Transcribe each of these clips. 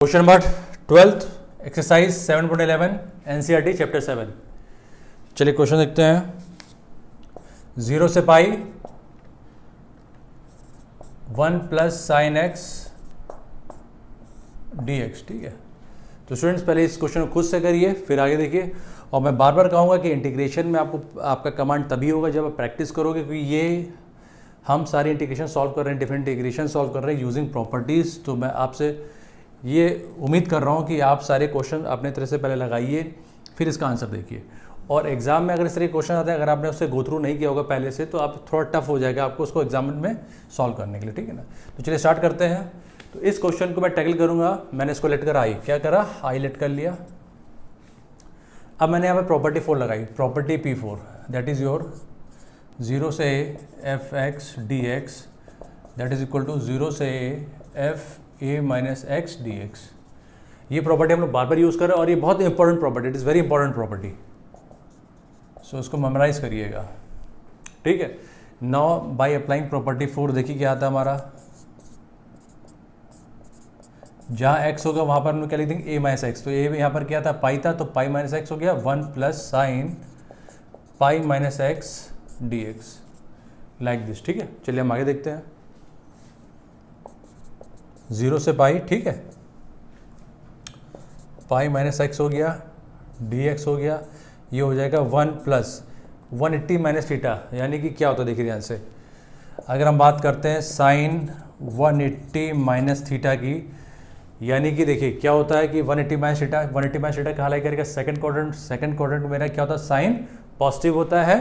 Question number 12 exercise 7.11 NCERT chapter 7। चलिए question देखते हैं। 0 से पाई 1 plus sine x d x. ठीक है, तो स्टूडेंट्स पहले इस क्वेश्चन को खुद से करिए, फिर आगे देखिए। और मैं बार बार कहूँगा कि इंटीग्रेशन में आपका कमांड तभी होगा जब आप प्रैक्टिस करोगे, क्योंकि ये हम सारी इंटीग्रेशन सॉल्व कर रहे हैं, डिफरेंट इंटीग्रेशन सॉल्व कर रहे हैं यूजिंग प्रॉपर्टीज़। तो मैं आपसे ये उम्मीद कर रहा हूँ कि आप सारे क्वेश्चन अपने तरह से पहले लगाइए, फिर इसका आंसर देखिए। और एग्जाम में अगर इस तरह के क्वेश्चन आते हैं, अगर आपने उससे गो थ्रू नहीं किया होगा पहले से, तो आप थोड़ा टफ हो जाएगा आपको उसको एग्जाम में सॉल्व करने के लिए। ठीक है ना, तो चलिए स्टार्ट करते हैं। तो इस क्वेश्चन को मैं टैकल करूँगा। मैंने इसको लेट कर आई, क्या करा, आई लेट कर लिया। अब मैंने यहाँ पर प्रॉपर्टी 4 लगाई, property P4, that is your 0 से f x d x that is equal to 0 से f a minus x d x. ये प्रॉपर्टी हम लोग बार बार यूज़ कर रहे हैं और ये बहुत important property, it is very important property. So इसको मेमोराइज करिएगा। ठीक है, नाउ बाय अप्लाइंग प्रॉपर्टी 4 देखिए क्या आता है हमारा। जहाँ एक्स होगा वहाँ पर हम लोग क्या लिख देंगे, ए माइनस एक्स। तो ए यहाँ पर क्या था, पाई था, तो पाई माइनस एक्स हो गया 1 plus sine pi minus x d x, like this. ठीक है, चलिए हम आगे देखते हैं। 0 से पाई, ठीक है, पाई माइनस एक्स हो गया, डी एक्स हो गया। ये हो जाएगा 1 प्लस 180 माइनस थीटा, यानी कि क्या होता है देखिए ध्यान से। अगर हम बात करते हैं साइन 180 माइनस थीटा की, यानी कि देखिए क्या होता है कि 180 माइनस थीटा, 180 माइनस थीटा कहाँ लाई करेगा, सेकंड क्वाड्रेंट में मेरा क्या होता है, साइन पॉजिटिव होता है।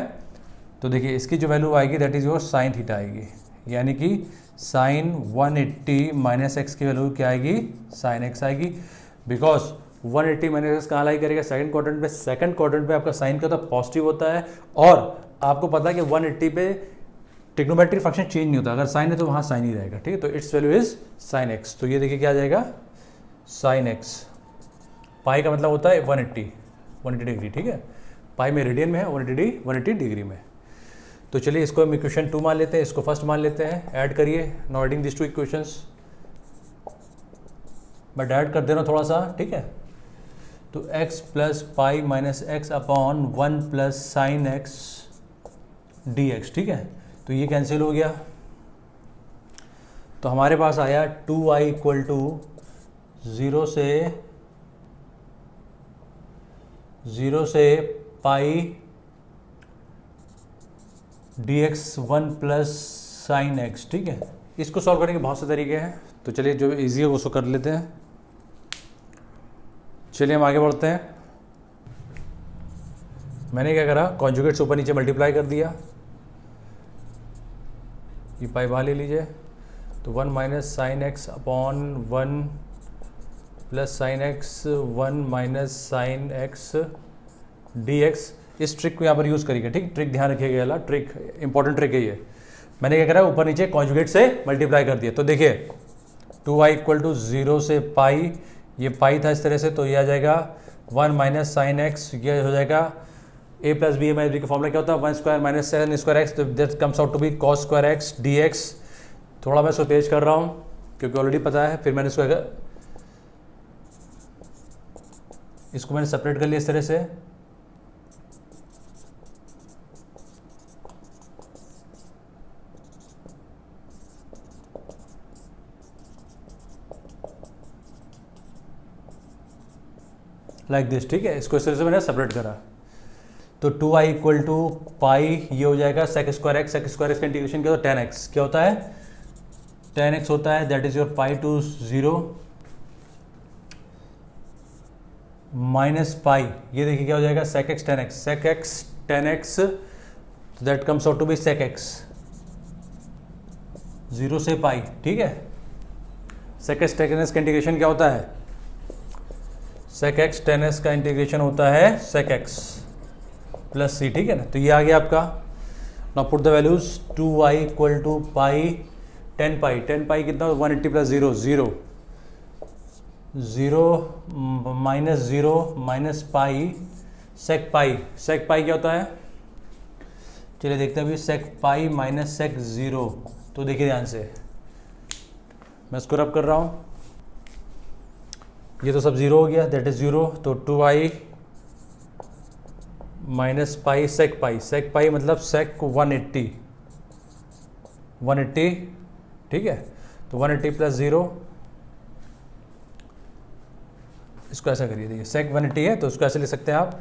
तो देखिए इसकी जो वैल्यू आएगी that is your sine theta आएगी, यानी कि साइन 180 माइनस एक्स की वैल्यू क्या आएगी, साइन एक्स आएगी। बिकॉज 180 माइनस एक्स कहाँ लाई करेगा, सेकंड क्वाड्रेंट पे। सेकंड क्वाड्रेंट पे आपका साइन क्या होता है, पॉजिटिव होता है। और आपको पता है कि 180 पे ट्रिग्नोमेट्रिक फंक्शन चेंज नहीं होता, अगर साइन है तो वहाँ साइन ही रहेगा। ठीक है, तो it's value is sine x. तो ये देखिए क्या आ जाएगा, साइन एक्स। पाई का मतलब होता है 180 डिग्री। ठीक है, पाई में रेडियन में है, 180 डिग्री में। तो चलिए इसको हम इक्वेशन 2 मान लेते हैं, इसको फर्स्ट मान लेते हैं। ऐड करिए, now adding this two equations. But add कर दे रहा हूँ थोड़ा सा, ठीक है। तो x plus pi minus x upon 1 plus sine x d x. ठीक है, तो ये कैंसिल हो गया। तो हमारे पास आया 2i इक्वल टू 0 से pi d x 1 plus sine x. ठीक है, इसको सॉल्व करने के बहुत से तरीके हैं, तो चलिए जो इजी है उसको कर लेते हैं। चलिए हम आगे बढ़ते हैं। मैंने क्या करा, कॉन्जुगेट्स ऊपर नीचे मल्टीप्लाई कर दिया। ये पाई बाहर ले लीजिए, तो 1 minus sine x upon 1 plus sine x 1 minus sine x d x. इस ट्रिक को यहाँ पर यूज़ करिएगा। ठीक, ट्रिक ध्यान रखिएगा, वाला ट्रिक इंपॉर्टेंट ट्रिक है ये। मैंने क्या करा, ऊपर नीचे कॉन्जुगेट से मल्टीप्लाई कर दिया। तो देखिए 2i इक्वल टू 0 से पाई, ये पाई था इस तरह से, तो ये आ जाएगा 1 माइनस साइन एक्स, ये हो जाएगा a plus b minus b का फॉर्मूला क्या होता है, 1 square minus sine square x, तो that comes out to be cos square x d x. थोड़ा मैं इसको तेज कर रहा हूँ क्योंकि ऑलरेडी पता है। फिर मैंने इसको मैंने सेपरेट कर लिया इस तरह से। Like this. ठीक है, इसको इस तरह से मैंने सेपरेट करा। तो 2i इक्वल टू पाई, ये हो जाएगा sec square x. Sec square x का इंटीग्रेशन क्या होता है, 10x। क्या होता है, 10x होता है, that is your pi to 0 minus pi. ये देखिए क्या हो जाएगा, sec x 10x, sec x 10x, that comes out to be sec x 0 से पाई। ठीक है, सेक एक्स 10x का इंटीग्रेशन क्या होता है, सेक एक्स 10s का इंटीग्रेशन होता है सेक एक्स प्लस सी। ठीक है ना, तो ये आ गया आपका। Now put the values, 2i equal to pi 10 pi, 10 pi कितना, 180 प्लस 0 0 माइनस पाई सेक पाई। सेक पाई क्या होता है, चलिए देखते हैं अभी। सेक पाई माइनस सेक 0, तो देखिए ध्यान से, मैं इसको रब कर रहा हूँ। ये तो सब ज़ीरो हो गया, दैट इज़ ज़ीरो। तो 2i माइनस पाई सेक पाई मतलब सेक 180, ठीक है। तो 180 प्लस ज़ीरो, इसको ऐसा करिए, देखिए सेक 180 है तो इसको ऐसे लिख सकते हैं आप,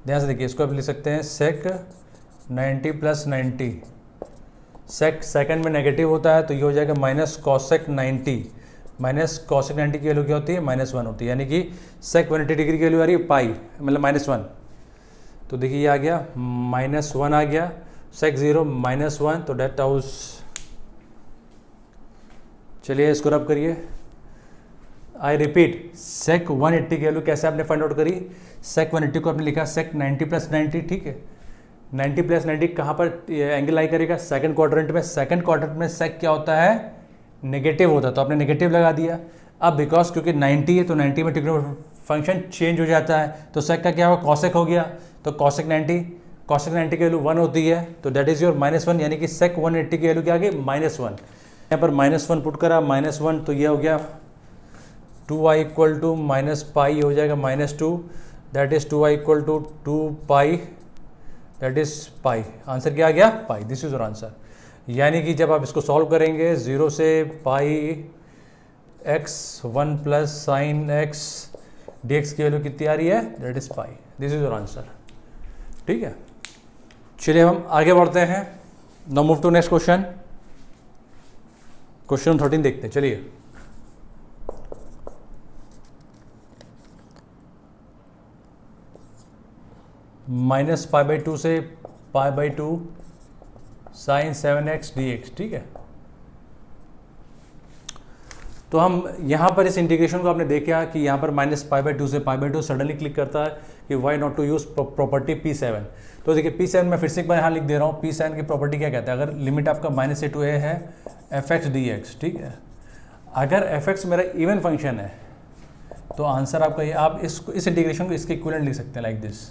ध्यान से देखिए, इसको आप लिख सकते हैं सेक 90 प्लस 90। सेक सेकंड में नेगेटिव होता है तो ये हो जाएगा माइनस कॉसेक 90। माइनस कॉसेक 90 की वैल्यू क्या होती है? -1 होती है, यानी कि सेक 180 डिग्री की वैल्यू आ रही है पाई, मतलब -1। तो देखिए ये आ गया -1 आ गया, सेक 0 -1, तो डेट हाउस। चलिए इसको रब करिए। आई रिपीट, सेक 180 की वैल्यू कैसे आपने फाइंड आउट करी? सेक 180 को आपने लिखा सेक 90 प्लस 90, ठीक है। 90 प्लस 90 कहाँ पर एंगल लाई करेगा? सेकंड क्वाड्रेंट में। सेकंड क्वाड्रेंट में सेक क्या होता है? नेगेटिव होता है, तो आपने नेगेटिव लगा दिया। अब बिकॉज क्योंकि 90 है तो 90 में ट्रिग्नोमेट्रिक फंक्शन चेंज हो जाता है, तो सेक का क्या होगा? कॉसेक हो गया। तो कॉसेक 90 की वैल्यू 1 होती है, तो दैट इज योर -1, यानी कि सेक 180 की वैल्यू क्या आ गई? -1। यहाँ पर -1 पुट करा, -1, तो ये हो गया 2i equal to minus pi हो जाएगा -2, that is 2i equal to 2 pi, that is pi. Answer क्या आ गया? Pi. This is your answer. यानी कि जब आप इसको सॉल्व करेंगे 0 से pi x 1 plus sine x dx की वैल्यू कितनी आ रही है? That is pi. This is your answer, ठीक है। चलिए हम आगे बढ़ते हैं। Now move to next question. Question 13 देखते हैं। चलिए, -π/2 से π/2 साइन 7x dx, ठीक है। तो हम यहाँ पर इस इंटीग्रेशन को आपने देखा कि यहाँ पर -π/2 से π/2 सडनली क्लिक करता है कि why not to use property P7। तो देखिए P7 मैं फिर से एक बार यहाँ लिख दे रहा हूँ। P7 की प्रॉपर्टी क्या कहता है? अगर लिमिट आपका -a to a है fx dx, ठीक है। अगर fx मेरा इवन फंक्शन है तो आंसर आपका ये, आप इस इंटीग्रेशन को इसके इक्विवेलेंट लिख सकते हैं लाइक दिस,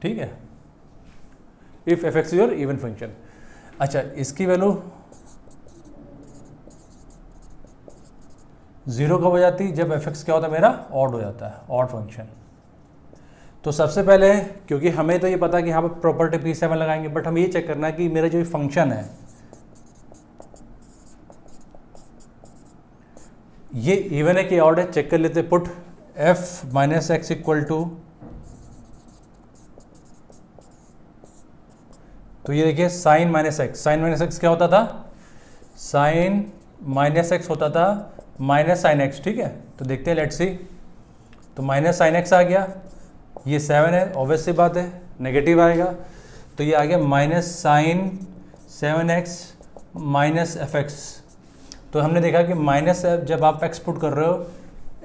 ठीक है। If F x your even function. अच्छा, इसकी वैल्यू 0 कब हो जाती? जब एफ एक्स क्या होता है मेरा? ऑड हो जाता है, ऑड फंक्शन। तो सबसे पहले, क्योंकि हमें तो ये पता है कि यहाँ पर प्रॉपर्टी P7 लगाएंगे, बट हम ये चेक करना है कि मेरा जो फंक्शन है ये इवन है कि ऑड है। चेक कर लेते। Put f minus x equal to, तो ये देखिए sine minus x. Sine minus x क्या होता था? साइन माइनस एक्स होता था माइनस साइन एक्स, ठीक है। तो देखते हैं, लेट्स सी। तो माइनस साइन एक्स आ गया, ये 7 है, ऑब्वियस सी बात है, नेगेटिव आएगा। तो ये आ गया minus sine 7x minus f x. तो हमने देखा कि माइनस जब आप x पुट कर रहे हो,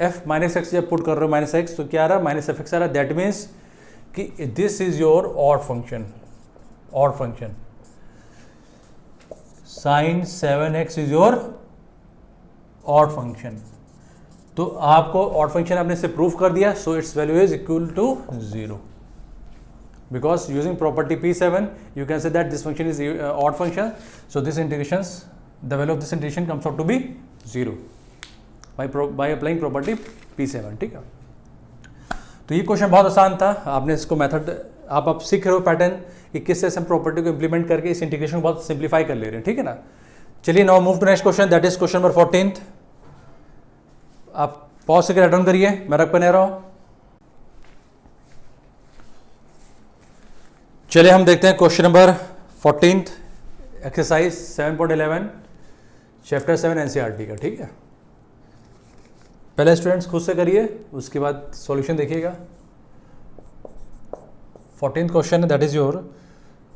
f माइनस एक्स जब पुट कर रहे हो माइनस एक्स, तो क्या आ रहा है? माइनस एफ एक्स आ रहा है। दैट मीन्स कि this is your odd function. Odd function sine 7x is your odd function. तो आपको ऑड फंक्शन आपने से प्रूफ कर दिया, so its value is equal to 0, because using property P7 you can say that this function is odd function, so this integrations, the value of this integration comes out to be 0 by applying property P7, ठीक है। तो ये question बहुत आसान था। आपने इसको method आप सीख रहे हो पैटर्न कि किस तरह से हम प्रॉपर्टी को इंप्लीमेंट करके इस इंटीग्रेशन को बहुत सिंप्लीफाई कर ले रहे हैं, ठीक है ना। चलिए now move to next question, that is question number 14। आप पॉज से राइट डाउन करिए, मैं रख बने रहा हूं। चलिए हम देखते हैं question number 14, exercise 7.11 chapter 7 NCERT का, ठीक है। पहले स्टूडेंट्स खुद से करिए, उसके बाद सॉल्यूशन देखिएगा। 14th क्वेश्चन है, दैट इज योर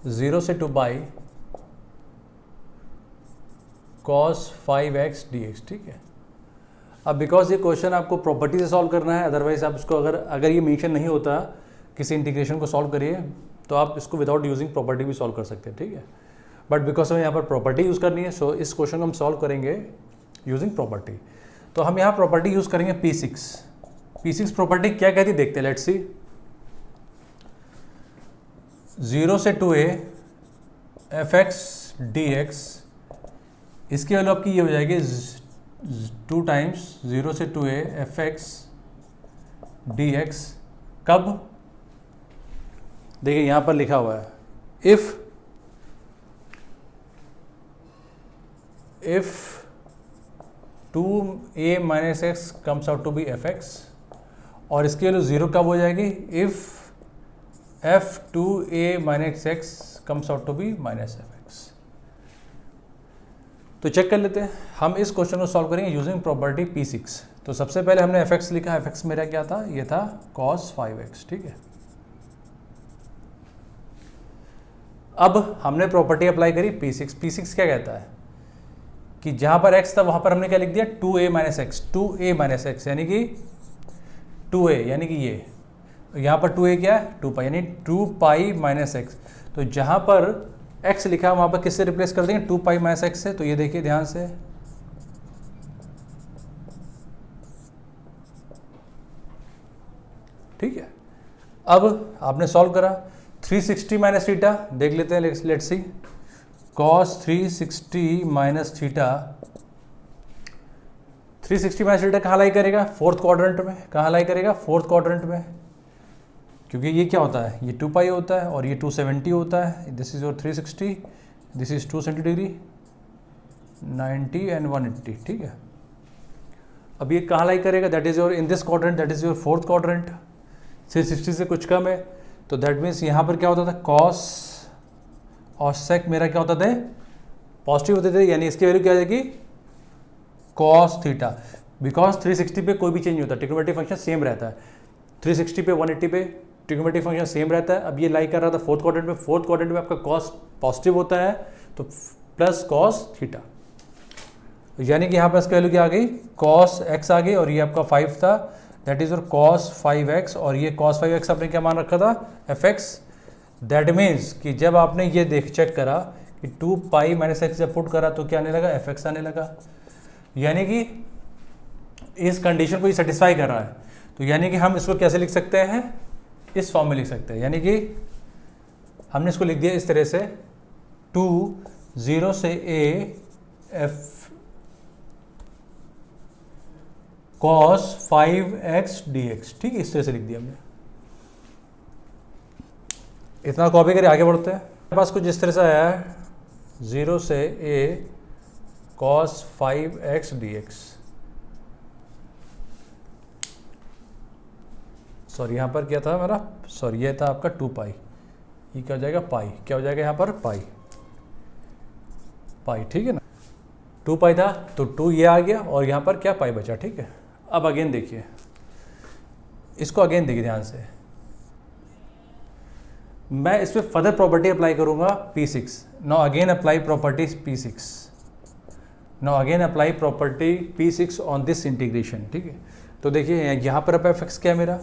0 से 2 बाई cos 5x dx, ठीक है। अब बिकॉज ये क्वेश्चन आपको प्रॉपर्टी से सॉल्व करना है, अदरवाइज आप इसको अगर ये मेंशन नहीं होता किसी इंटीग्रेशन को सॉल्व करिए तो आप इसको विदाउट यूजिंग प्रॉपर्टी भी सॉल्व कर सकते हैं, ठीक है। बट बिकॉज हमें यहाँ पर प्रॉपर्टी यूज़ करनी है, सो इस क्वेश्चन को हम सॉल्व करेंगे यूजिंग प्रॉपर्टी। तो हम यहाँ प्रॉपर्टी यूज़ करेंगे P6 प्रॉपर्टी क्या कहती है देखते हैं, लेट्स सी। 0 से 2a fx dx इसकी वैल्यू आपकी ये हो जाएगी 2 टाइम्स 0 से 2a fx dx। कब? देखिए यहां पर लिखा हुआ है if 2a minus x comes out to be fx, और इसकी वैल्यू 0 कब हो जाएगी? If f2a minus x comes out to be minus fx। तो चेक कर लेते हैं, हम इस क्वेश्चन को सॉल्व करेंगे यूजिंग प्रॉपर्टी P6। तो सबसे पहले हमने fx लिखा, fx मेरा क्या था? ये था cos 5x, ठीक है। अब हमने प्रॉपर्टी अप्लाई करी P6। P6 क्या कहता है कि जहां पर x था वहां पर हमने क्या लिख दिया? 2a minus x, 2a minus x यानी कि 2a, यानी कि ये यहाँ पर 2a क्या है? 2 पाई, यानी 2 पाई माइनस एक्स। तो जहाँ पर x लिखा है वहाँ पर किससे रिप्लेस कर देंगे? 2 पाई माइनस एक्स से। तो ये देखिए ध्यान से, ठीक है। अब आपने सॉल्व करा, 360 माइनस थीटा देख लेते हैं, let's see. cos 360 minus theta, 360 minus theta कहाँ लाई करेगा? फोर्थ क्वाड्रेंट में। कहाँ लाई करेगा? फोर्थ क्वाड्रेंट में, क्योंकि ये क्या होता है? ये 2 पाई होता है और ये 270 होता है। This is your 360, this is 270 degree, 90 and 180, ठीक है। अब ये कहाँ लाई करेगा? That is your in this quadrant, that is your fourth quadrant. 360 से कुछ कम है, तो दैट मीन्स यहाँ पर क्या होता था? कॉस और सेक मेरा क्या होता था? पॉजिटिव होते थे, यानी इसकी वैल्यू क्या आ जाएगी? Cos theta. बिकॉज 360 पे कोई भी चेंज नहीं होता, ट्रिग्नोमेट्रिक फंक्शन सेम रहता है। 360 पे 180 पे ट्रिग्नोमेट्रिक फंक्शन सेम रहता है। अब ये लाई कर रहा था फोर्थ क्वाड्रेंट में, फोर्थ क्वाड्रेंट में आपका कॉस पॉजिटिव होता है, तो प्लस कॉस थीटा, यानी कि यहाँ पर इसकी वैल्यू क्या आ गई? कॉस एक्स आ गई, और ये आपका 5 था, that is your cos 5x, और ये कॉस 5x आपने क्या मान रखा था? fx। दैट मीन्स कि जब आपने ये चेक करा कि 2 पाई माइनस एक्स जब पुट करा तो क्या आने लगा? fx आने लगा, यानी कि इस कंडीशन को ये सेटिस्फाई कर रहा है। तो यानी कि हम इसको कैसे लिख सकते हैं? इस फॉर्म में लिख सकते हैं, यानी कि हमने इसको लिख दिया इस तरह से, 2 0 से a f cos 5x dx, ठीक है, इस तरह से लिख दिया हमने। इतना कॉपी करके आगे बढ़ते हैं। मेरे पास कुछ इस तरह से आया है, 0 से a cos 5x dx। Sorry यहाँ पर क्या था मेरा? सॉरी ये था आपका 2 पाई, ये क्या हो जाएगा? पाई। क्या हो जाएगा यहाँ पर? पाई, पाई, ठीक है ना। 2 पाई था तो 2 ये आ गया, और यहाँ पर क्या? पाई बचा, ठीक है। अब अगेन देखिए, इसको अगेन देखिए ध्यान से, मैं इस पर फर्दर प्रॉपर्टी अप्लाई करूंगा P6। Now again apply property P6, now again apply property P6 on this integration, ठीक है। तो देखिए यहाँ पर अब fx क्या है मेरा?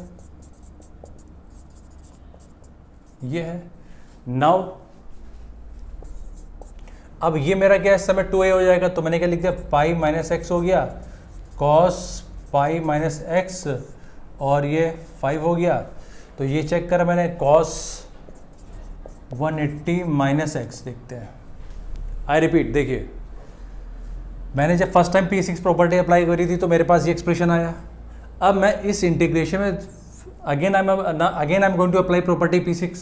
ये है। नाउ अब ये मेरा क्या है? इस समय 2a हो जाएगा, तो मैंने क्या लिख दिया? पाई माइनस एक्स हो गया, कॉस पाई माइनस एक्स, और ये 5 हो गया। तो ये चेक करा मैंने, कॉस 180 माइनस एक्स, देखते हैं। आई रिपीट, देखिए मैंने जब first time P6 property apply करी थी तो मेरे पास ये एक्सप्रेशन आया। अब मैं इस इंटीग्रेशन में again I am going to apply property P6।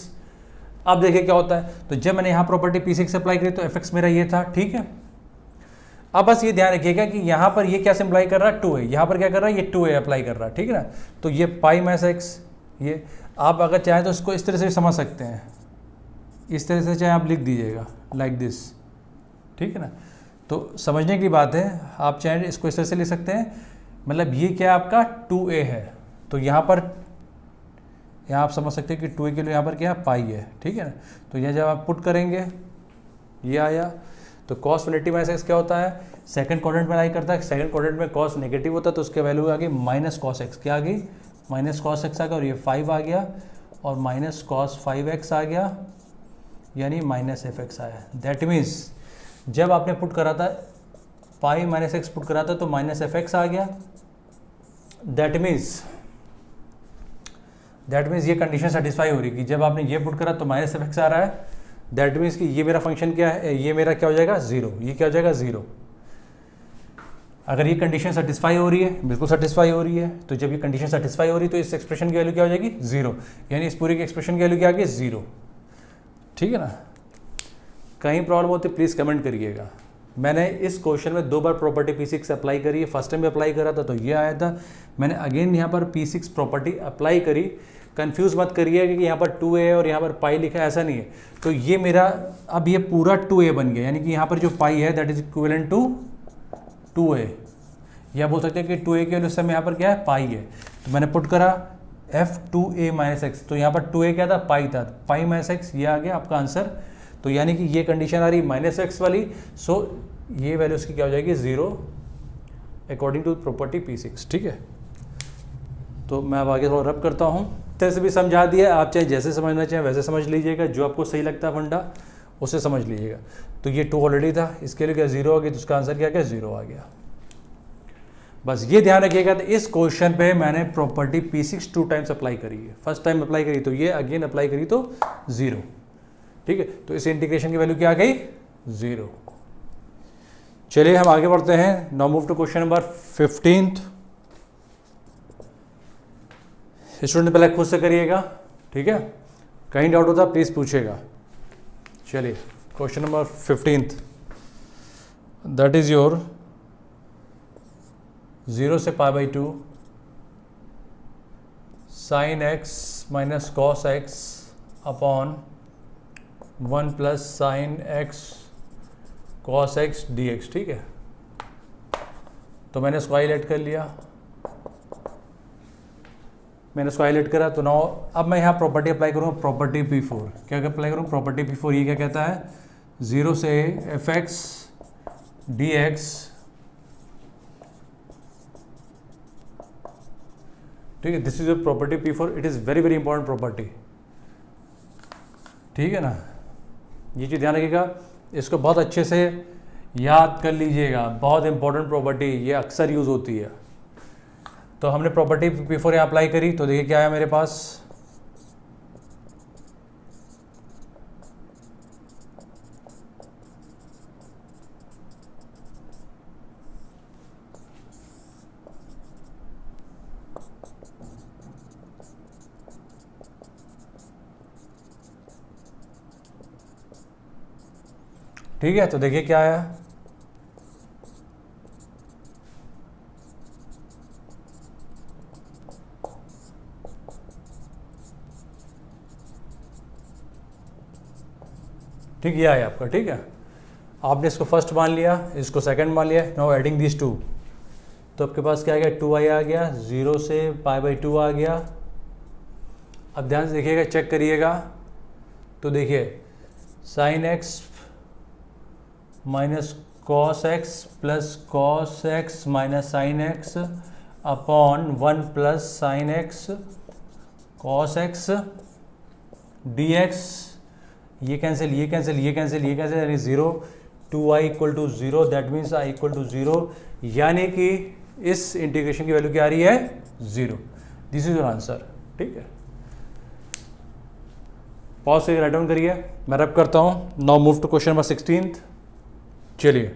अब देखिए क्या होता है। तो जब मैंने यहाँ प्रॉपर्टी P6 अप्लाई करी तो fx मेरा ये था, ठीक है। अब बस ये ध्यान रखिएगा कि यहाँ पर ये क्या सिम्प्लाई कर रहा है? 2a। यहाँ पर क्या कर रहा है? ये 2a अप्लाई कर रहा है, ठीक है ना। तो ये पाई माइनस एक्स, ये आप अगर चाहें तो इसको इस तरह से समझ सकते हैं, इस तरह से चाहे आप लिख दीजिएगा लाइक दिस, ठीक है ना। तो समझने की बात है, आप चाहे इसको इस तरह से लिख सकते हैं, मतलब ये क्या आपका 2a है, तो यहाँ पर आप समझ सकते हैं कि 2a के लिए यहाँ पर क्या पाई है, ठीक है ना। तो यह जब आप पुट करेंगे ये आया, तो cos 180 माइनस एक्स क्या होता है? सेकंड क्वाड्रेंट में लाई करता है, सेकंड क्वाड्रेंट में cos नेगेटिव होता है, तो उसके वैल्यू आ गई माइनस कॉस एक्स। क्या आ गई? माइनस कॉस एक्स आ गया, और ये 5 आ गया, और माइनस कॉस 5x आ गया, यानी माइनस fx आया। दैट मीन्स जब आपने पुट करा था पाई माइनस एक्स पुट करा था तो माइनस fx आ गया। दैट मीन्स ये कंडीशन सेटिस्फाई हो रही कि जब आपने ये पुट करा तो माइनस fx आ रहा है। दैट मीन्स कि ये मेरा फंक्शन क्या है? ये मेरा क्या हो जाएगा? 0। ये क्या हो जाएगा? 0। अगर ये कंडीशन सेटिस्फाई हो रही है, बिल्कुल सेटिस्फाई हो रही है, तो जब ये कंडीशन सेटिस्फाई हो रही है तो इस एक्सप्रेशन की वैल्यू क्या हो जाएगी, 0, यानी इस पूरी की एक्सप्रेशन की वैल्यू क्या आ गई, 0। ठीक है ना। कहीं प्रॉब्लम होती है प्लीज़ कमेंट करिएगा। मैंने इस क्वेश्चन में 2 बार प्रॉपर्टी P6 अप्लाई करी है। फर्स्ट टाइम भी अप्लाई करा था तो ये आया था, मैंने अगेन यहाँ पर P6 प्रॉपर्टी अप्लाई करी। कंफ्यूज मत करिए कि यहाँ पर 2a और यहाँ पर पाई लिखा है, ऐसा नहीं है। तो ये मेरा अब ये पूरा 2a बन गया, यानी कि यहाँ पर जो पाई है that is equivalent to 2a, या बोल सकते हैं कि 2a की वैल्यू समय यहाँ पर क्या है, पाई है। तो मैंने पुट करा f2a माइनस एक्स, तो यहाँ पर 2a क्या था, पाई था, पाई माइनस एक्स, ये आ गया आपका आंसर। तो यानी कि ये कंडीशन आ रही माइनस एक्स वाली, सो ये वैल्यू उसकी क्या हो जाएगी, 0 अकॉर्डिंग टू प्रॉपर्टी P6। ठीक है, तो मैं अब आगे थोड़ा रब करता हूँ। तरह से भी समझा दिया, आप चाहे जैसे समझना चाहें वैसे समझ लीजिएगा, जो आपको सही लगता है फंडा उसे समझ लीजिएगा। तो ये 2 ऑलरेडी था, इसके लिए क्या 0 आ गया, तो उसका आंसर क्या क्या 0 आ गया। बस ये ध्यान रखिएगा। तो इस क्वेश्चन पे मैंने प्रॉपर्टी P6 2 टाइम्स अप्लाई करी है। फर्स्ट टाइम अप्लाई करी तो ये, अगेन अप्लाई करी तो 0। ठीक है, तो इस इंटीग्रेशन की वैल्यू क्या आ गई, 0। चलिए हम आगे बढ़ते हैं। Now move to question number 15। Student पहले खुद से करिएगा, ठीक है, कहीं डाउट होता प्लीज पूछिएगा। चलिए question number 15, that is your 0 से π/2 sine x minus cos x upon 1 plus sine x cos x dx। ठीक है, तो मैंने इसको हाईलाइट कर लिया, मैंने इसको हाईलाइट करा। तो नाउ अब मैं यहाँ प्रॉपर्टी अप्लाई करूँगा, प्रॉपर्टी P4। क्या अप्लाई करूँ, प्रॉपर्टी P4। ये क्या कहता है, 0 से fx dx, ठीक है, this is your property P4। It is very very important property. ठीक है ना, ये चीज़ ध्यान रखिएगा, इसको बहुत अच्छे से याद कर लीजिएगा। बहुत इंपॉर्टेंट प्रॉपर्टी, ये अक्सर यूज़ होती है। तो हमने प्रॉपर्टी P4 यहाँ अप्लाई करी, तो देखिए क्या है मेरे पास, ठीक है। तो देखिए क्या आया, ठीक, ये आया आपका। ठीक है, आपने इसको फर्स्ट मान लिया, इसको सेकंड मान लिया। नाउ एडिंग दिस 2, तो आपके पास क्या आ गया, 2i आ गया, 0 से π/2 आ गया। अब ध्यान से देखिएगा, चेक करिएगा, तो देखिए sine x minus cos x plus cos x minus sine x upon 1 plus sine x cos x dx। ये कैंसिल, ये कैंसिल, ये कैंसिल, ये कैंसिल, यानी 0। 2i equal to 0, that means i equal to 0, यानी कि इस इंटीग्रेशन की value क्या आ रही है, 0। This is your answer. ठीक है, पॉज से राइट डाउन करिए, मैं रब करता हूँ। Now move to question number 16। चलिए